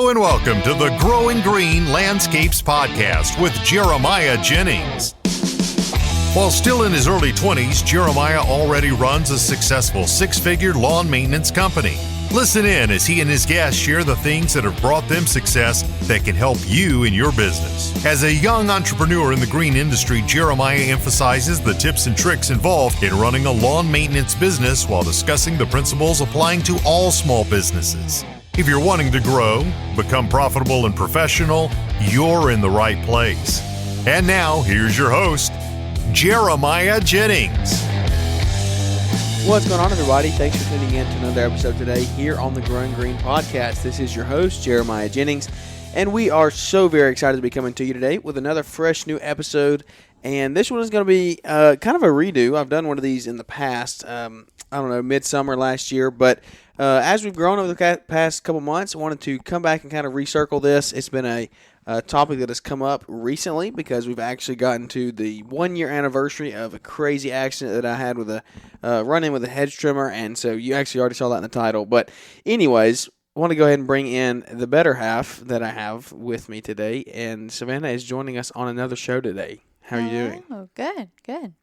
Hello and welcome to the Growing Green Landscapes Podcast with Jeremiah Jennings. While still in his early 20s, Jeremiah already runs a successful six-figure lawn maintenance company. Listen in as he and his guests share the things that have brought them success that can help you in your business. As a young entrepreneur in the green industry, Jeremiah emphasizes the tips and tricks involved in running a lawn maintenance business while discussing the principles applying to all small businesses. If you're wanting to grow, become profitable and professional, you're in the right place. And now, here's your host, Jeremiah Jennings. What's going on, everybody? Thanks for tuning in to another episode today here on the Growing Green Podcast. This is your host, Jeremiah Jennings, and we are so very excited to be coming to you today with another fresh new episode. And this one is going to be kind of a redo. I've done one of these in the past, midsummer last year, but as we've grown over the past couple months, I wanted to come back and kind of recircle this. It's been a topic that has come up recently because we've actually gotten to the 1-year anniversary of a crazy accident that I had with a run-in with a hedge trimmer, and so you actually already saw that in the title. But anyways, I want to go ahead and bring in the better half that I have with me today, and Savannah is joining us on another show today. How are you doing? Oh, good.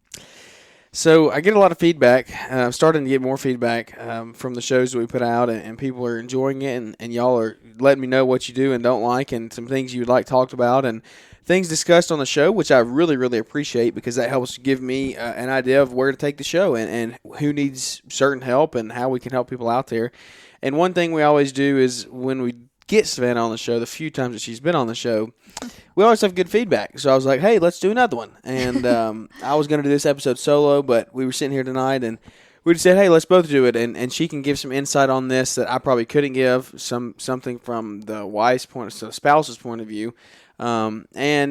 So I get a lot of feedback. I'm starting to get more feedback from the shows that we put out, and people are enjoying it, and y'all are letting me know what you do and don't like, and some things you would like talked about, and things discussed on the show, which I really, really appreciate because that helps give me an idea of where to take the show and who needs certain help and how we can help people out there. And one thing we always do is when we get Savannah on the show, the few times that she's been on the show, we always have good feedback. So I was like, hey, let's do another one. And I was going to do this episode solo, but we were sitting here tonight and we just said, hey, let's both do it. And she can give some insight on this that I probably couldn't give, something from the wife's point, so the spouse's point of view. And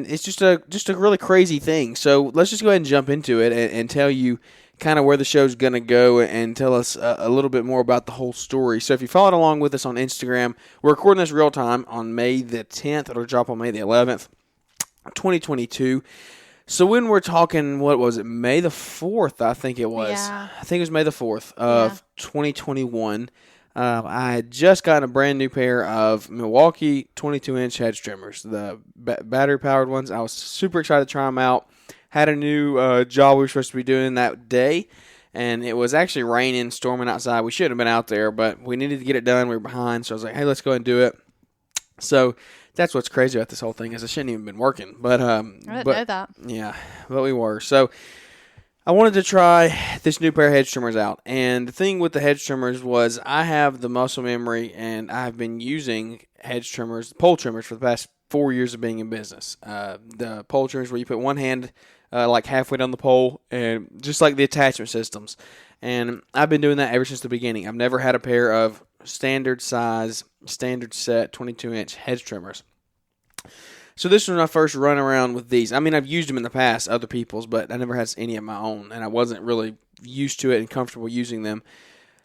it's just a really crazy thing. So let's just go ahead and jump into it and tell you kind of where the show's going to go and tell us a little bit more about the whole story. So if you followed along with us on Instagram, we're recording this real time on May the 10th. It'll drop on May the 11th, 2022. So when we're talking, what was it, May the 4th, I think it was. Yeah. I think it was May the 4th of 2021. I had just gotten a brand new pair of Milwaukee 22-inch hedge trimmers, the battery-powered ones. I was super excited to try them out. Had a new job we were supposed to be doing that day, and it was actually raining, storming outside. We should have been out there, but we needed to get it done. We were behind, so I was like, hey, let's go ahead and do it. So that's what's crazy about this whole thing is I shouldn't even been working. But I didn't know that. Yeah, but we were. So I wanted to try this new pair of hedge trimmers out. And the thing with the hedge trimmers was I have the muscle memory, and I've been using hedge trimmers, pole trimmers, for the past 4 years of being in business. The pole trimmers where you put one hand like halfway down the pole, and just like the attachment systems. And I've been doing that ever since the beginning. I've never had a pair of standard size, standard set 22-inch hedge trimmers. So this was my first run around with these. I mean, I've used them in the past, other people's, but I never had any of my own, and I wasn't really used to it and comfortable using them.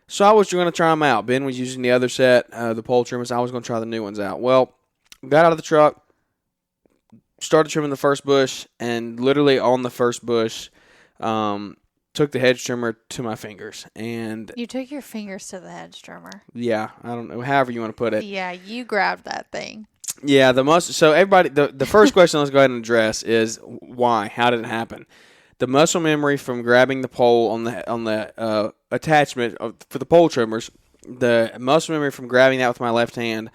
So I was going to try them out. Ben was using the other set, the pole trimmers. I was going to try the new ones out. Well, got out of the truck, started trimming the first bush, and literally on the first bush, took the hedge trimmer to my fingers. And You took your fingers to the hedge trimmer. yeah, I don't know, however you want to put it. Yeah, you grabbed that thing. Yeah, so everybody, the first question let's go ahead and address is why? How did it happen? The muscle memory from grabbing the pole on the attachment for the pole trimmers, the muscle memory from grabbing that with my left hand.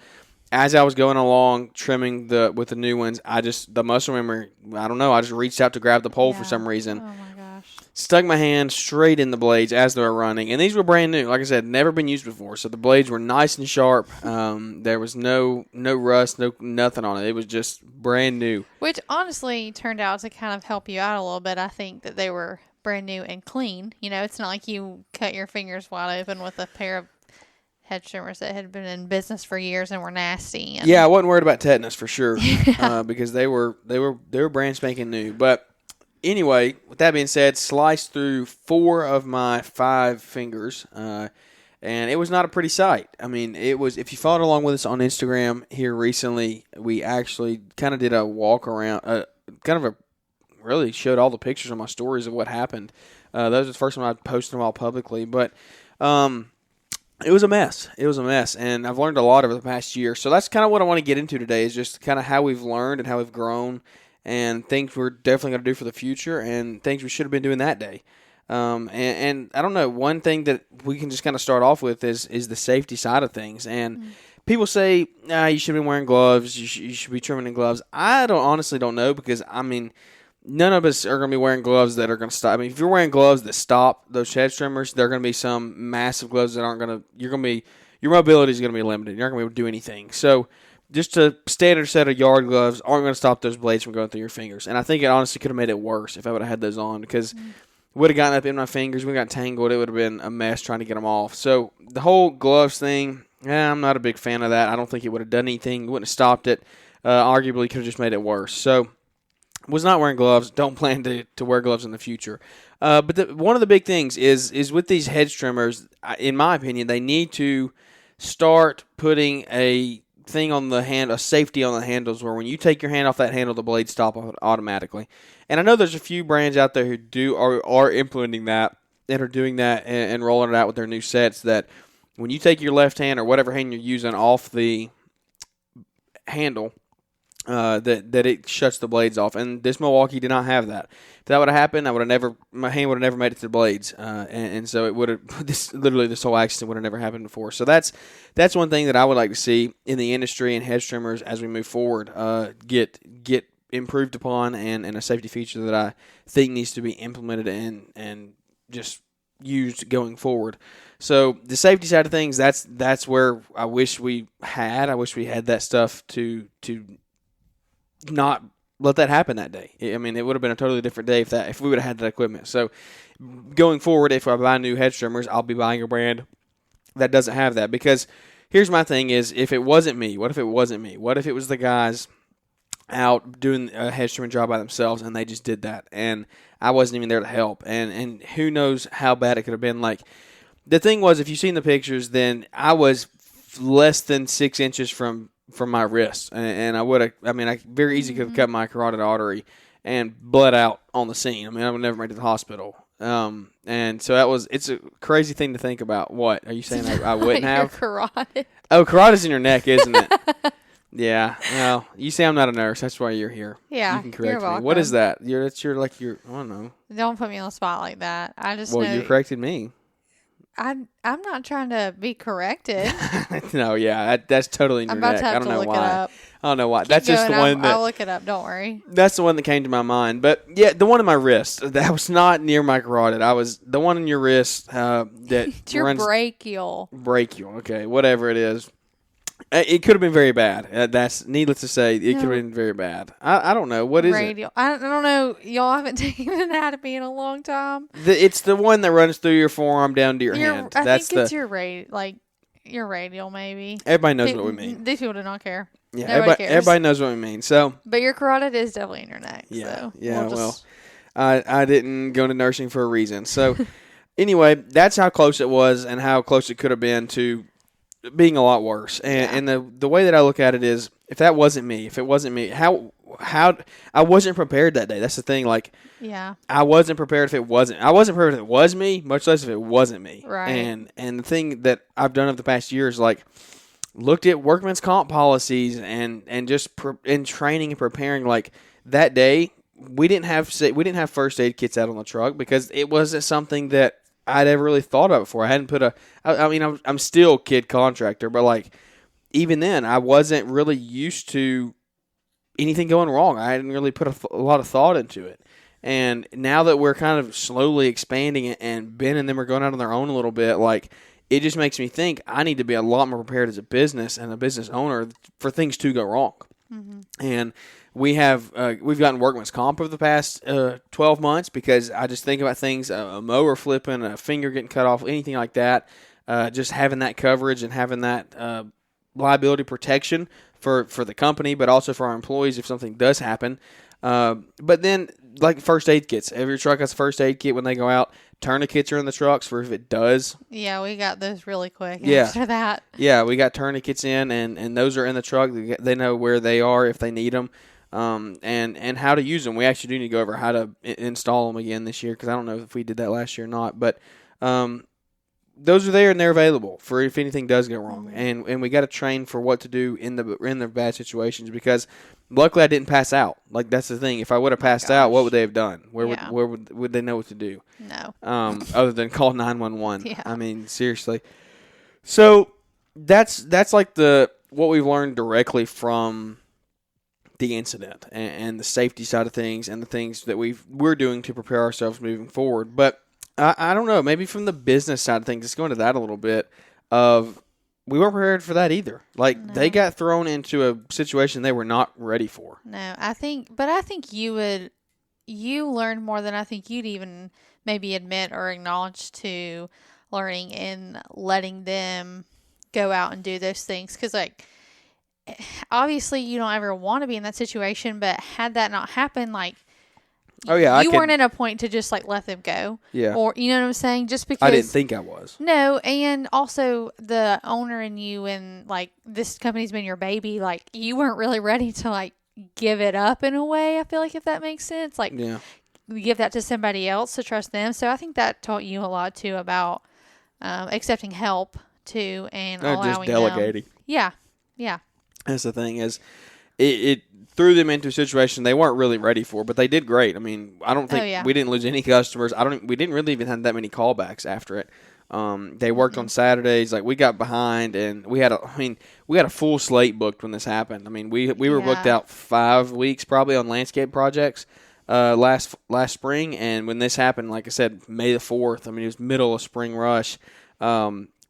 As I was going along trimming with the new ones, the muscle memory, I don't know, I just reached out to grab the pole for some reason. Oh my gosh. Stuck my hand straight in the blades as they were running. And these were brand new. Like I said, never been used before. So the blades were nice and sharp. There was no rust, nothing on it. It was just brand new. Which honestly turned out to kind of help you out a little bit. I think that they were brand new and clean. You know, it's not like you cut your fingers wide open with a pair of hedge trimmers that had been in business for years and were nasty. Yeah, I wasn't worried about tetanus for sure because they were brand spanking new. But anyway, with that being said, sliced through 4 of my 5 fingers, and it was not a pretty sight. I mean, it was. If you followed along with us on Instagram here recently, we actually kind of did a walk around, really showed all the pictures on my stories of what happened. That was the first time I posted them all publicly, but. It was a mess. It was a mess, and I've learned a lot over the past year. So that's kind of what I want to get into today is just kind of how we've learned and how we've grown and things we're definitely going to do for the future and things we should have been doing that day. And I don't know, one thing that we can just kind of start off with is the safety side of things. And people say, you should have been wearing gloves, you should be trimming in gloves. I honestly don't know because, I mean, none of us are going to be wearing gloves that are going to stop. I mean, if you're wearing gloves that stop those hedge trimmers, there are going to be some massive gloves that aren't going to, your mobility is going to be limited. You're not going to be able to do anything. So just a standard set of yard gloves aren't going to stop those blades from going through your fingers. And I think it honestly could have made it worse if I would have had those on because would have gotten up in my fingers. We got tangled. It would have been a mess trying to get them off. So the whole gloves thing, I'm not a big fan of that. I don't think it would have done anything. It wouldn't have stopped it. Arguably could have just made it worse. So was not wearing gloves. Don't plan to wear gloves in the future. But one of the big things is with these hedge trimmers, in my opinion, they need to start putting a thing on the hand, a safety on the handles where when you take your hand off that handle, the blades stop automatically. And I know there's a few brands out there who are implementing that and are doing that and rolling it out with their new sets that when you take your left hand or whatever hand you're using off the handle, that it shuts the blades off. And this Milwaukee did not have that. If that would have happened, my hand would have never made it to the blades. And so it would have, this whole accident would have never happened before. So that's one thing that I would like to see in the industry and hedge trimmers as we move forward, get improved upon and a safety feature that I think needs to be implemented and just used going forward. So the safety side of things, that's where I wish we had that stuff to not let that happen that day. I mean, it would have been a totally different day if we would have had that equipment. So going forward, if I buy new hedge trimmers, I'll be buying a brand that doesn't have that. Because here's my thing is, if it wasn't me, what if it wasn't me? What if it was the guys out doing a hedge trimming job by themselves and they just did that and I wasn't even there to help? And who knows how bad it could have been. Like, the thing was, if you've seen the pictures, then I was less than 6 inches from my wrist, and I very easily could have cut my carotid artery and bled out on the scene. I mean, I would never made it to the hospital. And so it's a crazy thing to think about. What are you saying? I wouldn't have carotid. Oh, carotid's in your neck, isn't it? Yeah. Well, you say I'm not a nurse. That's why you're here. Yeah, you can correct you're me. welcome. What is that? I don't know. Don't put me on the spot like that. I just know you corrected me. I'm not trying to be corrected. No, yeah, that's totally in your neck. I don't know why. I don't know why. That's just the one I'll look it up. Don't worry. That's the one that came to my mind. But yeah, the one in my wrist, that was not near my carotid. I was the one in your wrist that it's your brachial. Brachial, okay, whatever it is. It could have been very bad. That's needless to say. It could have been very bad. I don't know. What is radial. I don't know. Y'all haven't taken anatomy in a long time. It's the one that runs through your forearm down to your hand. I think it's your radial, maybe. Everybody knows what we mean. These people do not care. Yeah, everybody knows what we mean. So, but your carotid is definitely in your neck. Yeah, so yeah. I didn't go into nursing for a reason. So, anyway, that's how close it was and how close it could have been to being a lot worse. And the way that I look at it is, if it wasn't me, how I wasn't prepared that day. That's the thing. Like, yeah, I wasn't prepared I wasn't prepared if it was me, much less if it wasn't me. Right. And the thing that I've done over the past year is like looked at workman's comp policies and just in training and preparing. Like, that day we didn't have first aid kits out on the truck because it wasn't something that I'd ever really thought of before. I hadn't put I'm still kid contractor, but like even then I wasn't really used to anything going wrong. I hadn't really put a lot of thought into it. And now that we're kind of slowly expanding it and Ben and them are going out on their own a little bit, like, it just makes me think I need to be a lot more prepared as a business and a business owner for things to go wrong. Mm-hmm. And we've gotten workman's comp over the past 12 months because I just think about things, a mower flipping, a finger getting cut off, anything like that, just having that coverage and having that liability protection for the company, but also for our employees if something does happen. But then, like first aid kits. Every truck has a first aid kit when they go out. Tourniquets are in the trucks for if it does. Yeah, we got those really quick after that. Yeah, we got tourniquets in, and those are in the truck. They know where they are if they need them, and how to use them. We actually do need to go over how to install them again this year because I don't know if we did that last year or not. But those are there and they're available for if anything does go wrong. And we got to train for what to do in the bad situations because luckily I didn't pass out. Like that's the thing. If I would have passed out, what would they have done? Where would they know what to do? No. Other than call 911. Yeah. I mean, seriously. So that's like what we've learned directly from the incident and the safety side of things and the things that we're doing to prepare ourselves moving forward. But I don't know, maybe from the business side of things, let's go into that a little bit of we weren't prepared for that either. Like they got thrown into a situation they were not ready for. No, I think you learned more than I think you'd even maybe admit or acknowledge to learning and letting them go out and do those things. Because like, obviously you don't ever want to be in that situation, but had that not happened, like, you weren't at a point to just like let them go. Yeah. Or, you know what I'm saying? Just because. I didn't think I was. No. And also the owner and you and like this company's been your baby. Like you weren't really ready to like give it up in a way. I feel like, if that makes sense, like give that to somebody else to trust them. So I think that taught you a lot too about accepting help too and allowing just delegating. them. Yeah. Yeah. That's the thing is it threw them into a situation they weren't really ready for, but they did great. I mean, I don't think we didn't lose any customers. We didn't really even have that many callbacks after it. They worked on Saturdays. Like we got behind, and we had a full slate booked when this happened. I mean, we were booked out 5 weeks probably on landscape projects last spring, and when this happened, like I said, May the 4th. I mean, it was middle of spring rush.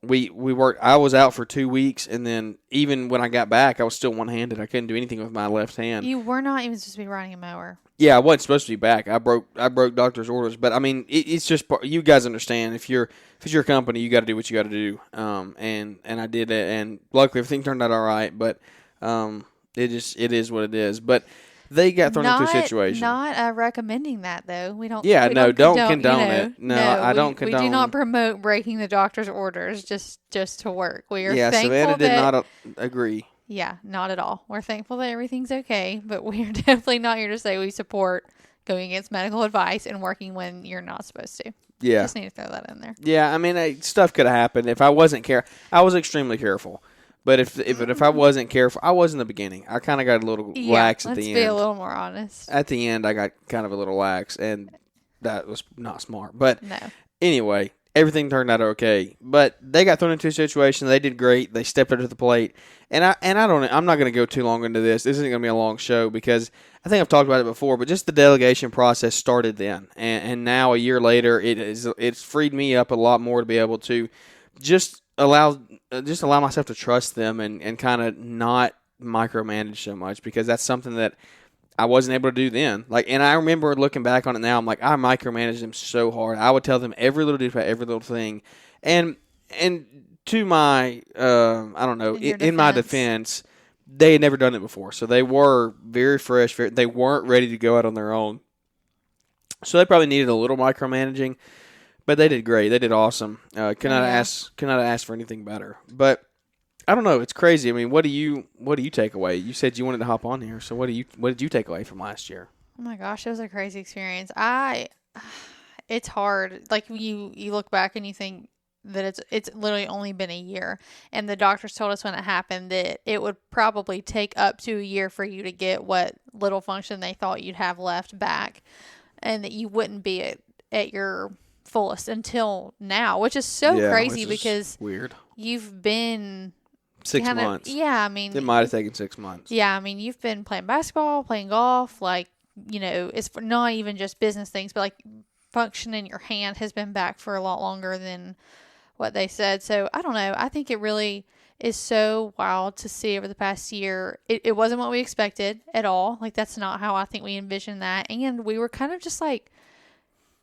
We worked. I was out for 2 weeks, and then even when I got back, I was still one-handed. I couldn't do anything with my left hand. You were not even supposed to be riding a mower. Yeah, I wasn't supposed to be back. I broke doctor's orders, but I mean, it's just you guys understand. If it's your company, you got to do what you got to do. And I did it, and luckily everything turned out all right. But it is what it is. But they got thrown into a situation. Not recommending that though. We don't. Yeah, don't condone you know, it. No, I don't condone. We do not promote breaking the doctor's orders just to work. We are thankful Savannah did not agree. Yeah, not at all. We're thankful that everything's okay, but we're definitely not here to say we support going against medical advice and working when you're not supposed to. Yeah, just need to throw that in there. Yeah, I mean, stuff could have happened if I wasn't I was extremely careful. But if I wasn't careful, I was in the beginning. I kind of got a little lax at the end. Let's be a little more honest. At the end, I got kind of a little lax, and that was not smart. But anyway, everything turned out okay. But they got thrown into a situation. They did great. They stepped up to the plate. And I'm not going to go too long into this. This isn't going to be a long show because I think I've talked about it before. But just the delegation process started then, and now a year later, it's freed me up a lot more to be able to just allow myself to trust them and kind of not micromanage so much, because that's something that I wasn't able to do then. Like, and I remember looking back on it now, I'm like, I micromanaged them so hard. I would tell them every little detail, every little thing, and to my I don't know, in my defense, they had never done it before, so they were very fresh. They weren't ready to go out on their own, so they probably needed a little micromanaging. But they did great. They did awesome. Cannot ask for anything better. But I don't know. It's crazy. I mean, what do you take away? You said you wanted to hop on here. So what did you take away from last year? Oh my gosh, it was a crazy experience. It's hard. Like you look back and you think that it's literally only been a year, and the doctors told us when it happened that it would probably take up to a year for you to get what little function they thought you'd have left back, and that you wouldn't be at your fullest until now, which is so crazy because weird. You've been 6 months. Yeah, I mean, it might have taken 6 months. Yeah, I mean, you've been playing basketball, playing golf, like, you know, it's for not even just business things, but like function in your hand has been back for a lot longer than what they said. So I don't know. I think it really is so wild to see over the past year. It wasn't what we expected at all. Like, that's not how I think we envisioned that. And we were kind of just like,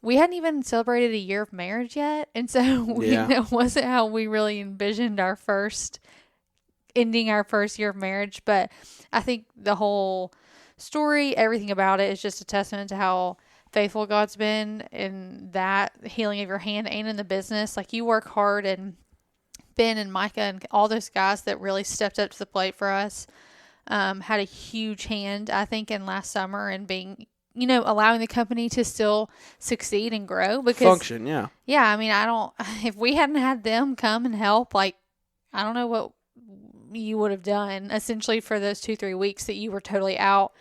we hadn't even celebrated a year of marriage yet. And so it wasn't how we really envisioned ending our first year of marriage. But I think the whole story, everything about it is just a testament to how faithful God's been in that healing of your hand and in the business. Like, you work hard, and Ben and Micah and all those guys that really stepped up to the plate for us had a huge hand, I think, in last summer and being allowing the company to still succeed and grow. Because function, yeah. Yeah, I mean, if we hadn't had them come and help, like, I don't know what you would have done essentially for those 2-3 weeks that you were totally out.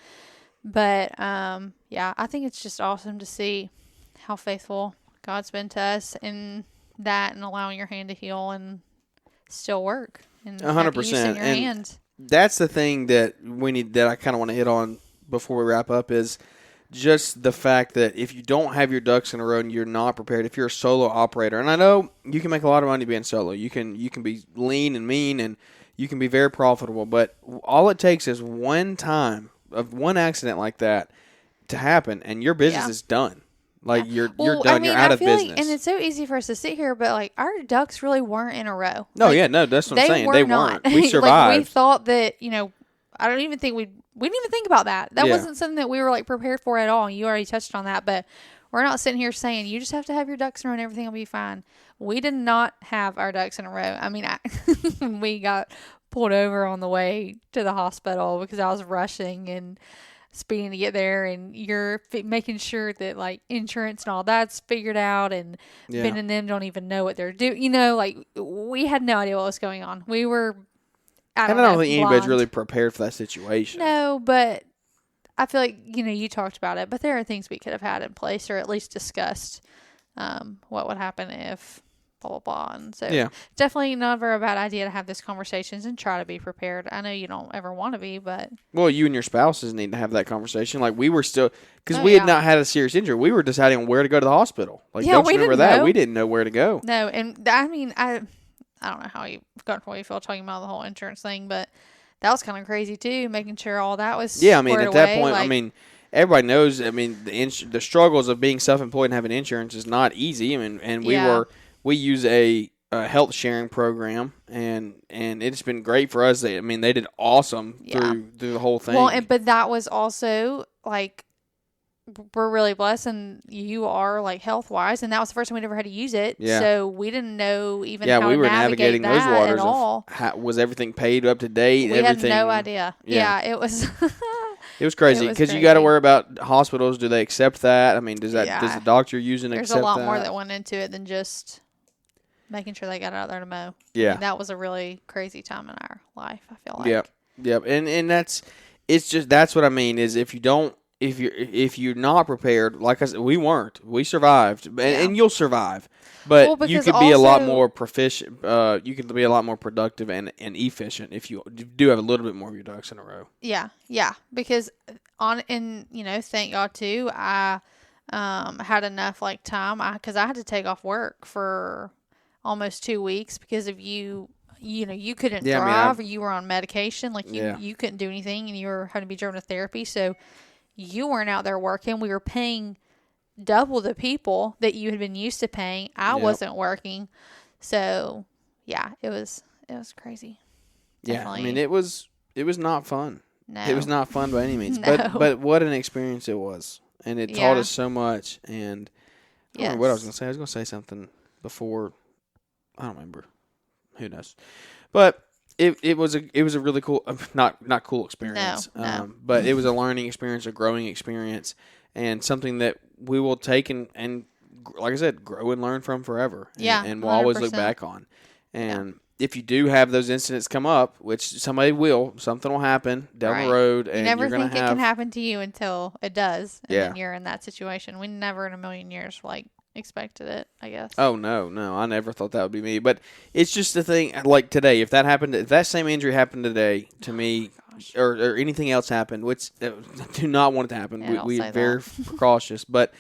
But, yeah, I think it's just awesome to see how faithful God's been to us in that and allowing your hand to heal and still work. And 100%. In your and hand. That's the thing that I kind of want to hit on before we wrap up is just the fact that if you don't have your ducks in a row and you're not prepared, if you're a solo operator, and I know you can make a lot of money being solo. You can be lean and mean and you can be very profitable, but all it takes is one time of one accident like that to happen and your business is done. Like you're done. I mean, you're out of business. And it's so easy for us to sit here, but like our ducks really weren't in a row. No, like, that's what I'm saying. They weren't. We survived. Like we thought that, I don't even think we didn't even think about that. That wasn't something that we were like prepared for at all. And you already touched on that, but we're not sitting here saying you just have to have your ducks in a row and everything will be fine. We did not have our ducks in a row. I mean, we got pulled over on the way to the hospital because I was rushing and speeding to get there, and you're making sure that like insurance and all that's figured out, and Ben and them don't even know what they're doing. Like we had no idea what was going on. We were, I don't know, think anybody's really prepared for that situation. No, but I feel like you talked about it, but there are things we could have had in place or at least discussed what would happen if blah, blah, blah. And so definitely never a bad idea to have these conversations and try to be prepared. I know you don't ever want to be, but. Well, you and your spouses need to have that conversation. Like we were still, because we had not had a serious injury. We were deciding where to go to the hospital. Like, don't you remember that? We didn't know where to go. No, and I mean, I don't know how you comfortable you feel talking about the whole insurance thing, but that was kind of crazy too, making sure all that was I mean, at that point, I mean, everybody knows, I mean, the struggles of being self-employed and having insurance is not easy. I mean, and we use a health sharing program, and it's been great for us. They did awesome through the whole thing. Well, but that was also like, we're really blessed, and you are like health wise, and that was the first time we'd ever had to use it. Yeah. So we didn't know even how we to were navigate navigating those waters at all. Was everything paid up to date? We had no idea. Yeah, it was. It was crazy because you got to worry about hospitals. Do they accept that? I mean, does the doctor using accept that? There's a lot more that went into it than just making sure they got out there to mow. Yeah. That was a really crazy time in our life, I feel like. Yep. And that's what I mean is if you're not prepared, like I said, we weren't. We survived. And you'll survive. But you could be a lot more proficient. You could be a lot more productive and efficient if you do have a little bit more of your ducks in a row. Yeah. Because thank God too, I had enough like time because I had to take off work for almost 2 weeks because of you couldn't drive or you were on medication. Like you couldn't do anything and you were having to be driven to therapy. So you weren't out there working. We were paying double the people that you had been used to paying. I wasn't working. So it was crazy. Definitely. Yeah. I mean, it was not fun. No. It was not fun by any means. No. But what an experience it was. And it taught us so much. And I don't remember what I was going to say. I was going to say something before. I don't remember. Who knows? But it was a really cool, not cool experience. No. But it was a learning experience, a growing experience, and something that we will take and like I said, grow and learn from forever. And we'll always look back on. And if you do have those incidents come up, which somebody will, something will happen down the road, and you never you're going to think it can happen to you until it does, and then you're in that situation. We never in a million years expected it, I guess. Oh, no. I never thought that would be me. But it's just the thing, like today, if that same injury happened today to me, or anything else happened, which I do not want it to happen. Yeah, we are very cautious. But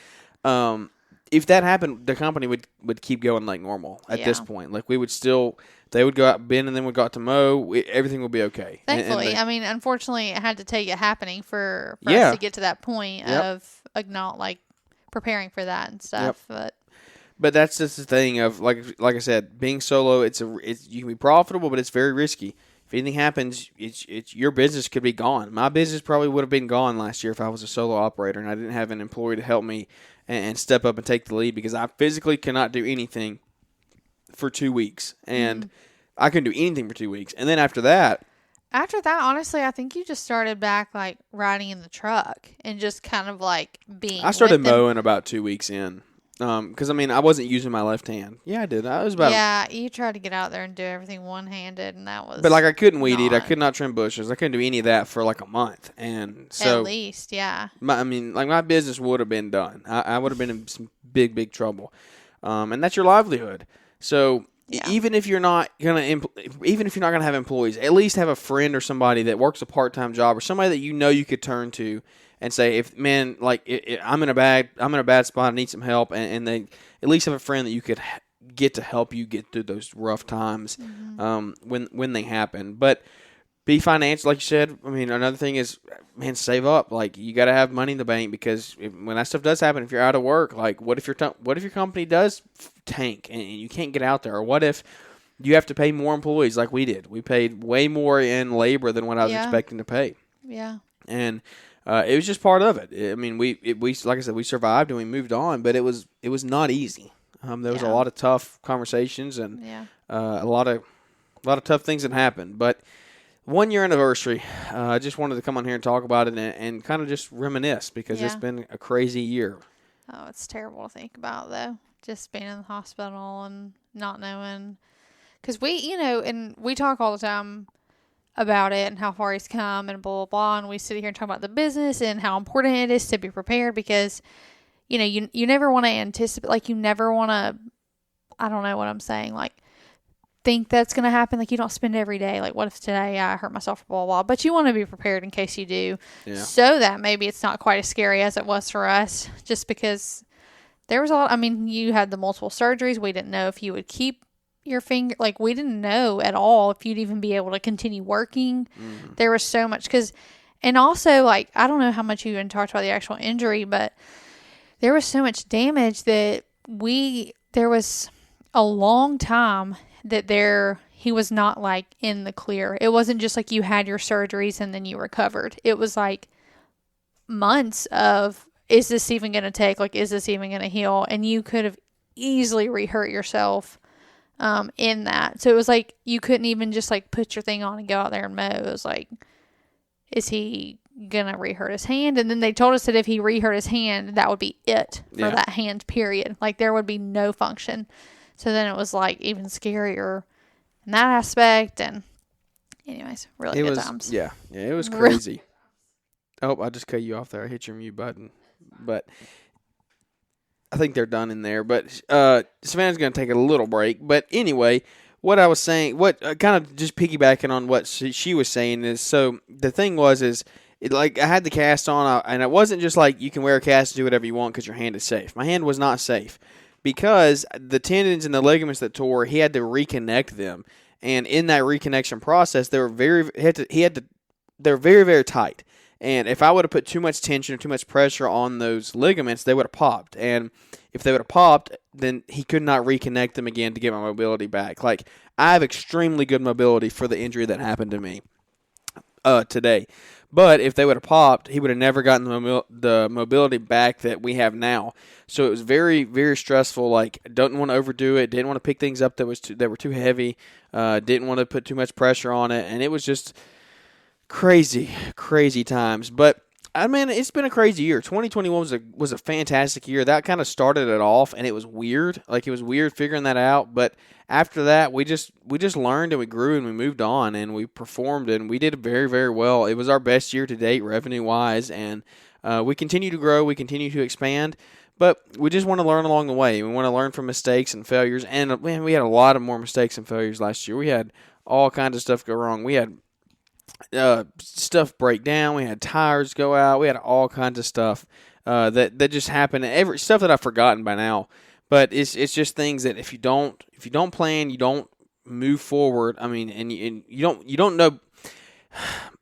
if that happened, the company would keep going like normal at this point. Like we would still, they would go out, Ben and then would go out to mow. Everything would be okay. Thankfully. I mean, unfortunately, it had to take it happening for us to get to that point of preparing for that and stuff. But that's just the thing of like I said, being solo. It's you can be profitable, but it's very risky. If anything happens, it's your business could be gone. My business probably would have been gone last year if I was a solo operator and I didn't have an employee to help me and step up and take the lead because I physically cannot do anything for 2 weeks, and I couldn't do anything for 2 weeks. And then after that, After that, honestly, I think you just started back like riding in the truck and just kind of like being. I started with them. mowing about 2 weeks in. Because, I mean, I wasn't using my left hand. Yeah, I did. I was about. Yeah, you tried to get out there and do everything one-handed, and that was. But, like, I couldn't weed eat. I not- could not trim bushes. I couldn't do any of that for, like, a month. And so. At least, yeah. My business would have been done. I would have been in some big, big trouble. And that's your livelihood. So. Yeah. Even if you're not gonna have employees, at least have a friend or somebody that works a part-time job or somebody that you could turn to and say, if man, like I'm in a bad spot, I need some help, and they at least have a friend that you could get to help you get through those rough times when they happen. But be financial, like you said. I mean, another thing is, man, save up. Like, you got to have money in the bank, because when that stuff does happen, if you're out of work, like, what if your company does tank and you can't get out there? Or what if you have to pay more employees like we did? We paid way more in labor than what I was expecting to pay. Yeah. And it was just part of it. I mean, we like I said, we survived and we moved on, but it was not easy. There was a lot of tough conversations and a lot of tough things that happened, but. 1 year anniversary. I just wanted to come on here and talk about it and kind of just reminisce, because it's been a crazy year. Oh, it's terrible to think about, though. Just being in the hospital and not knowing. Because and we talk all the time about it and how far he's come and blah, blah, blah. And we sit here and talk about the business and how important it is to be prepared, because, you never want to anticipate. Like, you never want to, I don't know what I'm saying, like, think that's going to happen. Like, you don't spend every day like, what if today I hurt myself, blah, blah, blah. But you want to be prepared in case you do, so that maybe it's not quite as scary as it was for us, just because there was a lot. I mean, you had the multiple surgeries. We didn't know if you would keep your finger. Like, we didn't know at all if you'd even be able to continue working. There was so much, and also, like, I don't know how much you even talked about the actual injury, but there was so much damage that there was a long time that he was not like in the clear. It wasn't just like you had your surgeries and then you recovered. It was like months of, is this even going to take? Like, is this even going to heal? And you could have easily re-hurt yourself in that. So it was like you couldn't even just like put your thing on and go out there and mow. It was like, is he going to re-hurt his hand? And then they told us that if he re-hurt his hand, that would be it for that hand, period. Like, there would be no function. So then it was like even scarier in that aspect. And anyways, really good times. Yeah, it was crazy. Oh, I just cut you off there. I hit your mute button. But I think they're done in there. But Savannah's going to take a little break. But anyway, what I was saying, kind of just piggybacking on what she was saying is, so the thing was, like, I had the cast on, and it wasn't just like you can wear a cast and do whatever you want because your hand is safe. My hand was not safe. Because the tendons and the ligaments that tore, he had to reconnect them, and in that reconnection process, they were very, very tight. And if I would have put too much tension or too much pressure on those ligaments, they would have popped. And if they would have popped, then he could not reconnect them again to get my mobility back. Like, I have extremely good mobility for the injury that happened to me today. But if they would have popped, he would have never gotten the mobility back that we have now. So it was very, very stressful. Like, don't want to overdo it. Didn't want to pick things up that were too heavy. Didn't want to put too much pressure on it. And it was just crazy, crazy times. But, I mean, it's been a crazy year. 2021 was a fantastic year. That kind of started it off, and it was weird. Like, it was weird figuring that out. But after that, we just learned and we grew and we moved on and we performed and we did very, very well. It was our best year to date revenue-wise, and we continue to grow. We continue to expand. But we just want to learn along the way. We want to learn from mistakes and failures. And, man, we had a lot of more mistakes and failures last year. We had all kinds of stuff go wrong. We had stuff break down. We had tires go out. We had all kinds of stuff that just happened. Stuff that I've forgotten by now. But it's just things that if you don't plan, you don't move forward. I mean, and you don't know.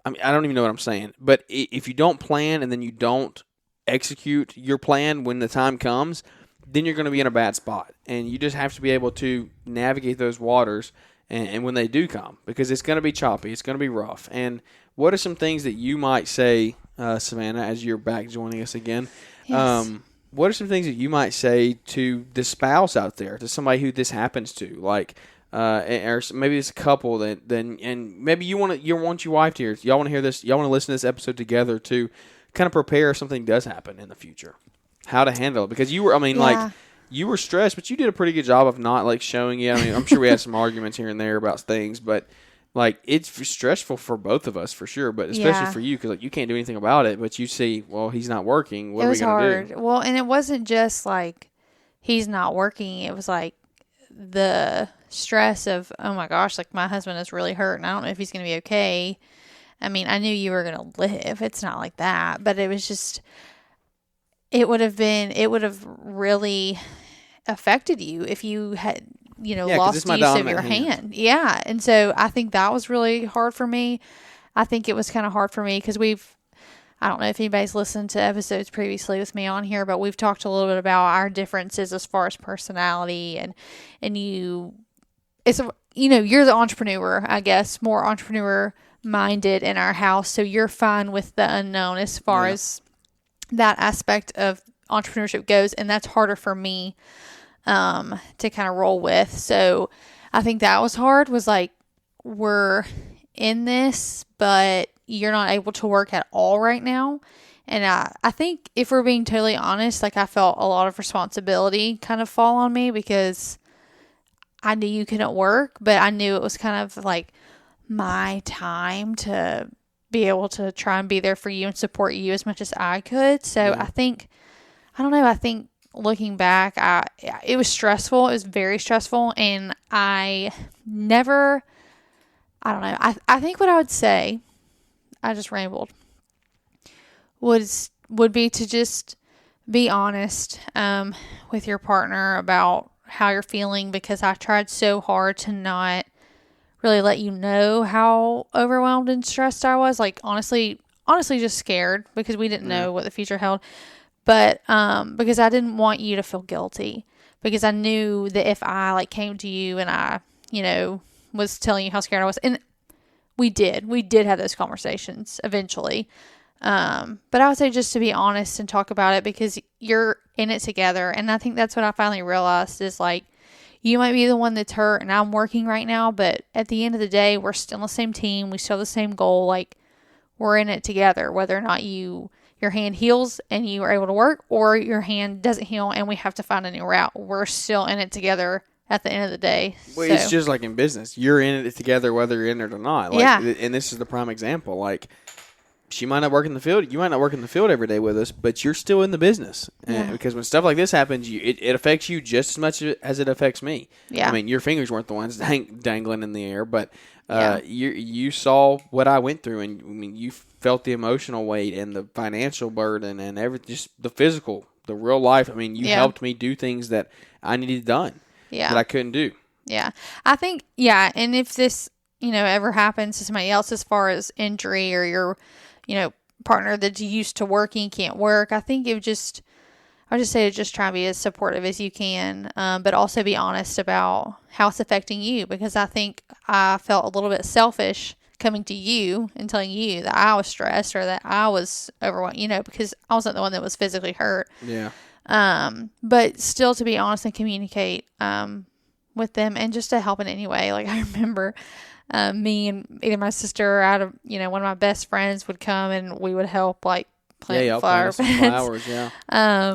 I mean, I don't even know what I'm saying. But if you don't plan and then you don't execute your plan when the time comes, then you're going to be in a bad spot. And you just have to be able to navigate those waters. And when they do come, because it's going to be choppy, it's going to be rough. And what are some things that you might say, Savannah, as you're back joining us again? Yes. What are some things that you might say to the spouse out there, to somebody who this happens to? Like, or maybe it's a couple and maybe you want your wife to hear. Y'all want to hear this. Y'all want to listen to this episode together to kind of prepare if something does happen in the future, how to handle it. Because you were, you were stressed, but you did a pretty good job of not like showing it. I mean, I'm sure we had some arguments here and there about things, but like it's stressful for both of us for sure, but especially for you because like you can't do anything about it. But you see, well, he's not working. What are we going to do? Well, and it wasn't just like he's not working. It was like the stress of, oh my gosh, like my husband is really hurt and I don't know if he's going to be okay. I mean, I knew you were going to live. It's not like that, but it was just, it would have really affected you if you had, lost use of your hand. Yeah. And so I think that was really hard for me. I think it was kind of hard for me because I don't know if anybody's listened to episodes previously with me on here, but we've talked a little bit about our differences as far as personality and you're the entrepreneur, I guess, more entrepreneur minded in our house. So you're fine with the unknown as far as that aspect of entrepreneurship goes. And that's harder for me to kind of roll with. So I think that was hard, was like, we're in this, but you're not able to work at all right now. And I think if we're being totally honest, like I felt a lot of responsibility kind of fall on me because I knew you couldn't work, but I knew it was kind of like my time to be able to try and be there for you and support you as much as I could. So I think looking back, it was stressful. It was very stressful. And I think what I would say, I just rambled, would be to just be honest with your partner about how you're feeling, because I tried so hard to not really let you know how overwhelmed and stressed I was. Like honestly just scared because we didn't know what the future held. But because I didn't want you to feel guilty, because I knew that if I like came to you and I, was telling you how scared I was, and we did have those conversations eventually. But I would say just to be honest and talk about it, because you're in it together. And I think that's what I finally realized is like, you might be the one that's hurt and I'm working right now, but at the end of the day, we're still on the same team. We still have the same goal. Like we're in it together, whether or not your hand heals and you are able to work, or your hand doesn't heal and we have to find a new route. We're still in it together at the end of the day. Well, it's just like in business. You're in it together whether you're in it or not. Like, and this is the prime example. Like, she might not work in the field. You might not work in the field every day with us, but you're still in the business. And because when stuff like this happens, it affects you just as much as it affects me. Yeah. I mean, your fingers weren't the ones dangling in the air, but you saw what I went through, and I mean, you felt the emotional weight and the financial burden and everything, just the physical, the real life. I mean, you helped me do things that I needed done that I couldn't do. Yeah. I think, and if this, ever happens to somebody else as far as injury or your partner that's used to working can't work, I think I would just say to just try to be as supportive as you can, but also be honest about how it's affecting you, because I think I felt a little bit selfish coming to you and telling you that I was stressed or that I was overwhelmed, because I wasn't the one that was physically hurt. Yeah. But still to be honest and communicate with them and just to help in any way. Like I remember me and either my sister or one of my best friends would come and we would help like plant flower beds. Flowers,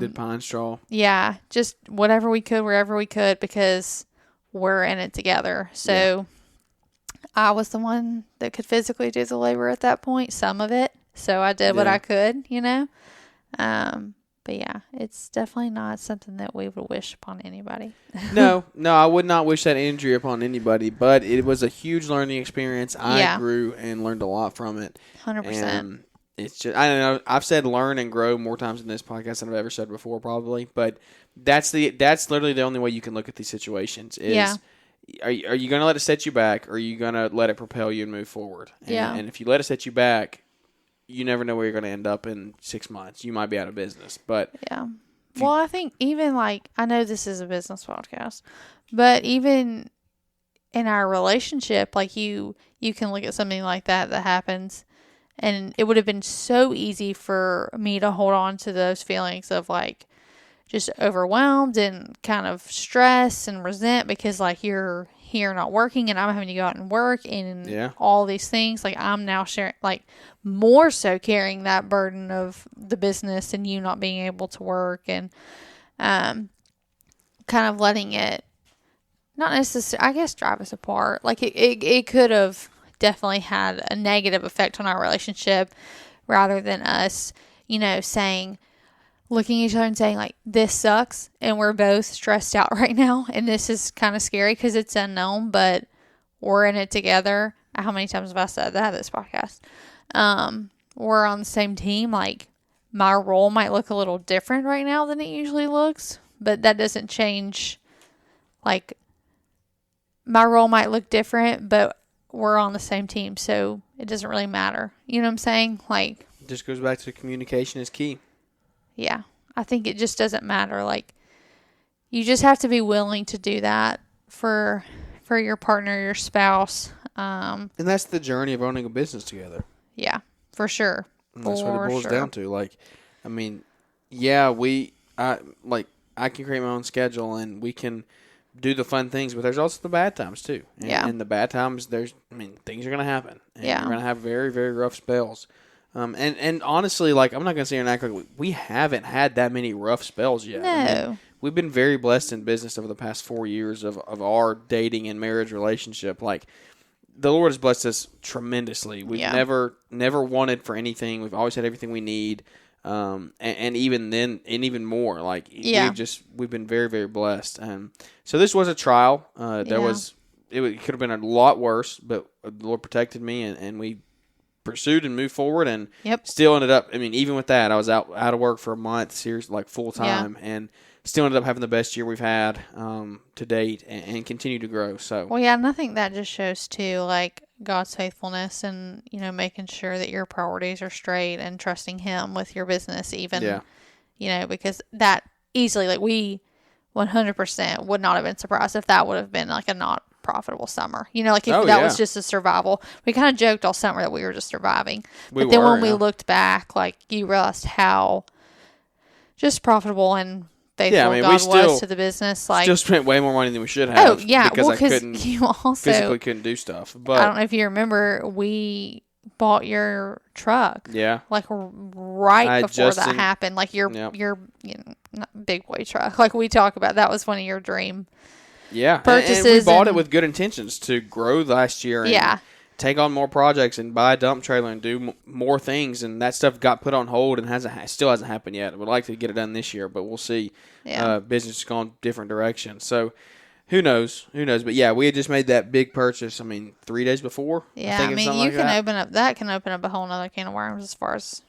did pine straw. Yeah, just whatever we could, wherever we could, because we're in it together. So I was the one that could physically do the labor at that point, some of it. So I did what I could, But yeah, it's definitely not something that we would wish upon anybody. No, I would not wish that injury upon anybody, but it was a huge learning experience. I grew and learned a lot from it. 100%. And it's just, I don't know, I've said learn and grow more times in this podcast than I've ever said before probably, but that's literally the only way you can look at these situations is are you going to let it set you back, or are you going to let it propel you and move forward? And if you let it set you back, you never know where you're going to end up in 6 months. You might be out of business, but well, I think even like, I know this is a business podcast, but even in our relationship, like you can look at something like that happens, and it would have been so easy for me to hold on to those feelings of like just overwhelmed and kind of stress and resent because like you're here not working and I'm having to go out and work and all these things, like I'm now sharing, like more so carrying that burden of the business and you not being able to work and kind of letting it not necessarily, I guess, drive us apart. Like it could have definitely had a negative effect on our relationship rather than us, saying, looking at each other and saying, like, this sucks and we're both stressed out right now and this is kind of scary because it's unknown, but we're in it together. How many times have I said that this podcast? We're on the same team. Like, my role might look a little different right now than it usually looks, but that doesn't change. Like, my role might look different, but we're on the same team, so it doesn't really matter. You know what I'm saying? Like, it just goes back to communication is key. Yeah, I think it just doesn't matter. Like, you just have to be willing to do that for your partner, your spouse. And that's the journey of owning a business together. Yeah, for sure. And that's what it boils down to. Like, I mean, yeah, I can create my own schedule and we can do the fun things, but there's also the bad times too. And, and the bad times, things are going to happen. And you're going to have very, very rough spells. And honestly, like, I'm not going to sit here and act like we haven't had that many rough spells yet. No. We've been very blessed in business over the past 4 years of our dating and marriage relationship. Like, the Lord has blessed us tremendously. We've never wanted for anything. We've always had everything we need. And even then, and even more, like, we've been very, very blessed. So this was a trial. It could have been a lot worse, but the Lord protected me and we pursued and moved forward and still ended up, even with that, I was out of work for a month, seriously, like full time, and still ended up having the best year we've had to date and continue to grow. So, well, and I think that just shows too, like, God's faithfulness and, making sure that your priorities are straight and trusting Him with your business even, because that easily, like, we 100% would not have been surprised if that would have been like a not profitable summer. Like if that was just a survival. We kind of joked all summer that we were just surviving. But then when we looked back, like, you realized how just profitable and faithful God was to the business. Like, still spent way more money than we should have. Oh, yeah. Because you also physically couldn't do stuff. But I don't know if you remember, we bought your truck. Yeah. Like right before that happened. Like your not big boy truck. Like we talk about, that was one of your dream purchases. And we bought it with good intentions to grow last year and take on more projects and buy a dump trailer and do more things. And that stuff got put on hold and still hasn't happened yet. I would like to get it done this year, but we'll see. Business has gone different directions. So who knows? But yeah, we had just made that big purchase. 3 days before. Yeah, you can open up a whole nother can of worms as far as,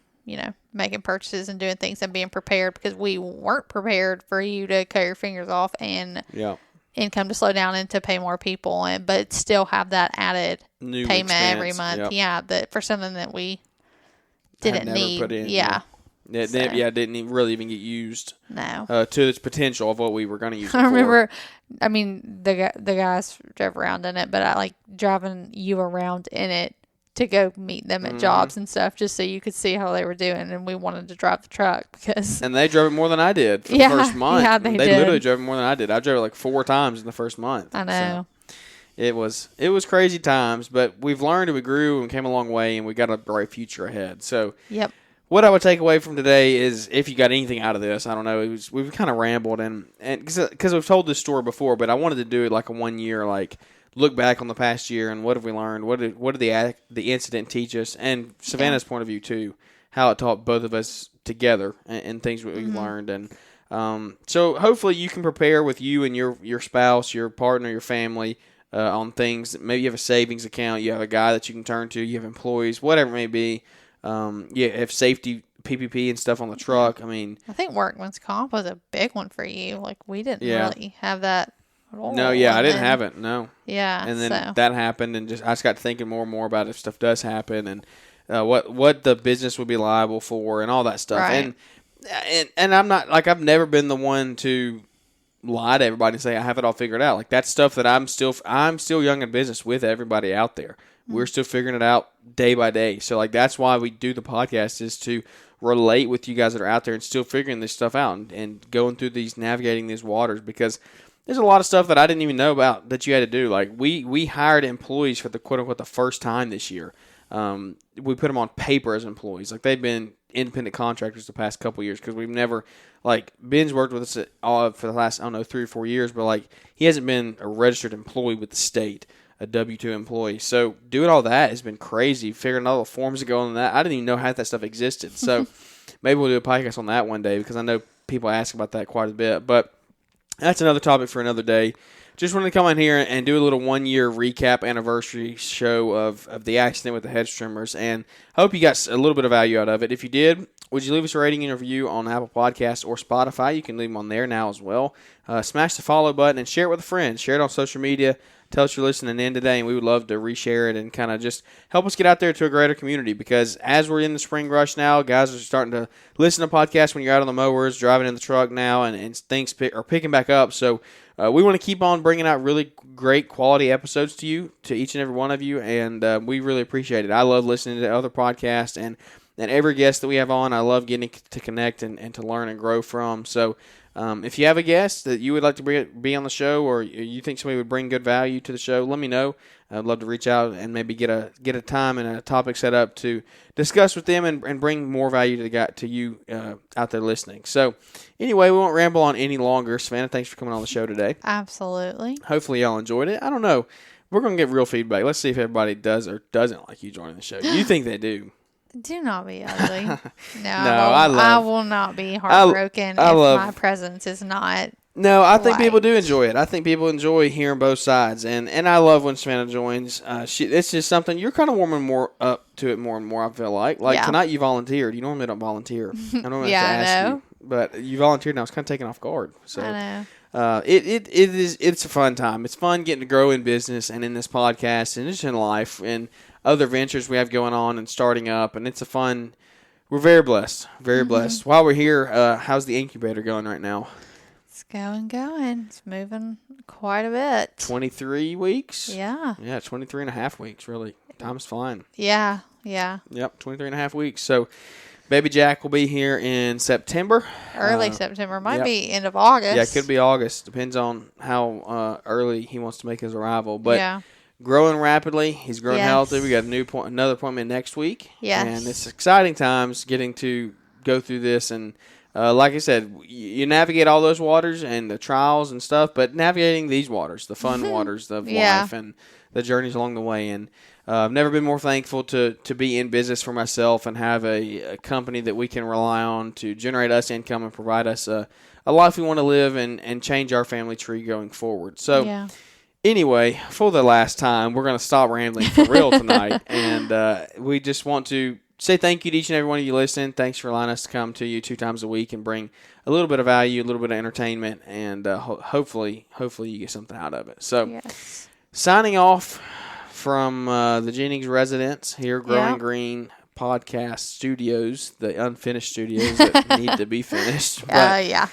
making purchases and doing things and being prepared, because we weren't prepared for you to cut your fingers off and income to slow down and to pay more people, but still have that added new payment expense. every month. That for something that we didn't need. Put in, didn't really even get used. No. To its potential of what we were going to use it for. I remember, the guys drove around in it, but I like driving you around in it to go meet them at jobs and stuff, just so you could see how they were doing, and we wanted to drive the truck because. And they drove it more than I did for the first month. Yeah, they did. Literally drove it more than I did. I drove it like 4 times in the first month. I know. So it was crazy times, but we've learned and we grew and came a long way, and we got a bright future ahead. So. Yep. What I would take away from today is, if you got anything out of this, I don't know, we've kind of rambled and because we've told this story before, but I wanted to do it like a 1 year, like look back on the past year and what have we learned, what did the incident teach us, and Savannah's point of view too, how it taught both of us together and things we learned, and so hopefully you can prepare with you and your spouse, your partner, your family on things. Maybe you have a savings account, you have a guy that you can turn to, you have employees, whatever it may be. If safety PPP and stuff on the truck. I think workman's comp was a big one for you. Like, we didn't really have that at all. No, I didn't have it. No. Yeah. And then that happened, and I just got thinking more and more about if stuff does happen and what the business would be liable for and all that stuff. Right. And I'm not, like, I've never been the one to lie to everybody and say I have it all figured out. Like, that's stuff that I'm still young in business with everybody out there. We're still figuring it out day by day. So, like, that's why we do the podcast, is to relate with you guys that are out there and still figuring this stuff out and going through navigating these waters, because there's a lot of stuff that I didn't even know about that you had to do. Like we hired employees for the quote unquote the first time this year. We put them on paper as employees. Like they've been independent contractors the past couple of years because we've never, like, Ben's worked with us for the last, 3 or 4 years, but like he hasn't been a registered employee with the state, a W-2 employee. So doing all that has been crazy. Figuring out all the forms that go on that. I didn't even know half that stuff existed. So maybe we'll do a podcast on that one day because I know people ask about that quite a bit. But that's another topic for another day. Just wanted to come in here and do a little 1-year recap anniversary show of the accident with the hedge trimmers, and I hope you got a little bit of value out of it. If you did, would you leave us a rating and a review on Apple Podcasts or Spotify? You can leave them on there now as well. Smash the follow button and share it with a friend. Share it on social media. Tell us you're listening in today, and we would love to reshare it and kind of just help us get out there to a greater community, because as we're in the spring rush now, guys are starting to listen to podcasts when you're out on the mowers, driving in the truck now, and things are picking back up. So we want to keep on bringing out really great quality episodes to you, to each and every one of you, and we really appreciate it. I love listening to other podcasts, and every guest that we have on, I love getting to connect and to learn and grow from. So if you have a guest that you would like to be on the show, or you think somebody would bring good value to the show, let me know. I'd love to reach out and maybe get a time and a topic set up to discuss with them and bring more value to you out there listening. So anyway, we won't ramble on any longer. Savannah, thanks for coming on the show today. Absolutely. Hopefully y'all enjoyed it. I don't know. We're going to get real feedback. Let's see if everybody does or doesn't like you joining the show. You think they do? Do not be ugly. No, I will not be heartbroken if my presence is not. No, I think people do enjoy it. I think people enjoy hearing both sides, and I love when Savannah joins. It's just something you're kind of warming more up to it more and more. I feel like tonight you volunteered. You normally don't volunteer. I normally have to ask you, but you volunteered, and I was kind of taken off guard. So I know. It's a fun time. It's fun getting to grow in business and in this podcast and just in life and other ventures we have going on and starting up, and it's a fun. We're very blessed, very blessed. While we're here, how's the incubator going right now? It's going. It's moving quite a bit. 23 weeks? Yeah. Yeah, 23 and a half weeks, really. Time's flying. Yeah. Yep, 23 and a half weeks. So, Baby Jack will be here in September. Early September. Might be end of August. Yeah, it could be August. Depends on how early he wants to make his arrival. But growing rapidly. He's growing healthy. We got another appointment next week. Yes. And it's exciting times getting to go through this, and like I said, you navigate all those waters and the trials and stuff, but navigating these waters, the fun waters of life and the journeys along the way. And I've never been more thankful to be in business for myself and have a company that we can rely on to generate us income and provide us a life we want to live and change our family tree going forward. So anyway, for the last time, we're going to stop rambling for real tonight. And we just want to say thank you to each and every one of you listening. Thanks for allowing us to come to you 2 times a week and bring a little bit of value, a little bit of entertainment, and hopefully you get something out of it. So, signing off from the Jennings residence here, Growing Green Podcast Studios, the unfinished studios that need to be finished. But,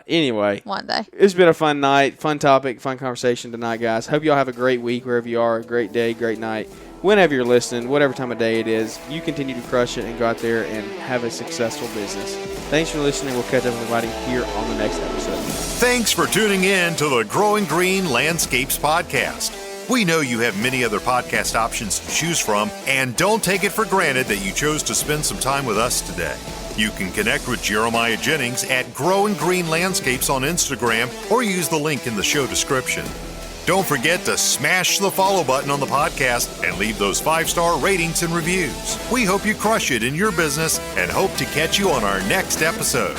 anyway, one day. It's been a fun night, fun topic, fun conversation tonight, guys. Hope y'all have a great week wherever you are, a great day, great night. Whenever you're listening, whatever time of day it is, you continue to crush it and go out there and have a successful business. Thanks for listening. We'll catch up with everybody here on the next episode. Thanks for tuning in to the Growing Green Landscapes podcast. We know you have many other podcast options to choose from, and don't take it for granted that you chose to spend some time with us today. You can connect with Jeremiah Jennings at Growing Green Landscapes on Instagram or use the link in the show description. Don't forget to smash the follow button on the podcast and leave those 5-star ratings and reviews. We hope you crush it in your business and hope to catch you on our next episode.